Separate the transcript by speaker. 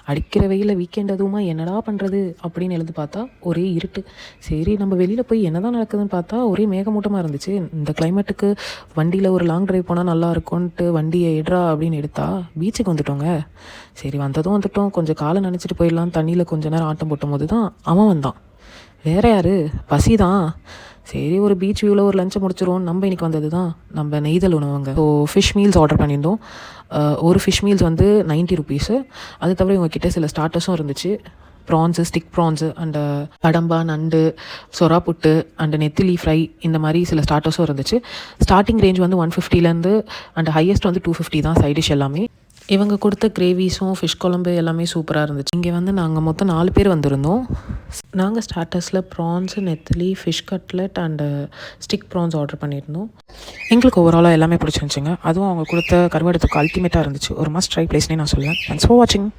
Speaker 1: அடிக்கிற வெயிலில் வீக்கெண்ட் அதுவுமா என்னடா பண்ணுறது அப்படின்னு எழுந்து பார்த்தா ஒரே இருட்டு. சரி நம்ம வெளியில் போய் என்ன தான் நடக்குதுன்னு பார்த்தா ஒரே மேகமூட்டமாக இருந்துச்சு. இந்த கிளைமேட்டுக்கு வண்டியில் ஒரு லாங் ட்ரைவ் போனால் நல்லா இருக்கும்ன்ட்டு வண்டியை எடுறா அப்படின்னு எடுத்தா பீச்சுக்கு வந்துட்டோங்க. சரி வந்ததும் வந்துட்டோம், கொஞ்சம் காலை நினச்சிட்டு போயிடலாம் தண்ணியில் கொஞ்ச நேரம் ஆட்டம் போட்டும் போது தான் அவன் வந்தான். வேற யார், பசி தான். சரி ஒரு பீச் வியூவில் ஒரு லஞ்சை முடிச்சிருவோம். நம்ம இன்றைக்கி வந்தது தான் நம்ம நெய்தல் உணவங்க. ஸோ ஃபிஷ் மீல்ஸ் ஆர்டர் பண்ணியிருந்தோம். ஒரு ஃபிஷ் மீல்ஸ் வந்து 90 ருபீஸு. அது தவிர இவங்ககிட்ட சில ஸ்டார்டர்ஸும் இருந்துச்சு. ப்ரான்ஸு, ஸ்டிக் ப்ரான்ஸு அண்டு கடம்பா, நண்டு, சொரா புட்டு அண்டு நெத்திலி ஃப்ரை, இந்த மாதிரி சில ஸ்டார்டர்ஸும் இருந்துச்சு. ஸ்டார்டிங் ரேஞ்ச் வந்து 150லேருந்து அண்ட் ஹையஸ்ட் வந்து 250 தான் சைட் டிஷ் எல்லாமே. இவங்க கொடுத்த கிரேவிஸும் ஃபிஷ் குழம்பு எல்லாமே சூப்பராக இருந்துச்சு. இங்கே வந்து நாங்கள் மொத்தம் 4 பேர் வந்திருந்தோம். நாங்கள் ஸ்டார்டர்ஸில் ப்ரான்ஸு, நெத்திலி, fish cutlet and stick prawns order பண்ணியிருந்தோம். எங்களுக்கு ஓவராலாக எல்லாமே பிடிச்சிருந்துச்சிங்க. அதுவும் அவங்க கொடுத்த கருவாடு தொக்கு அல்டிமேட்டாக இருந்துச்சு. ஒரு மஸ்ட் ட்ரை பிளேஸ்னே நான் சொல்லுவேன். தேங்க்ஸ் ஃபார் வாட்சிங்.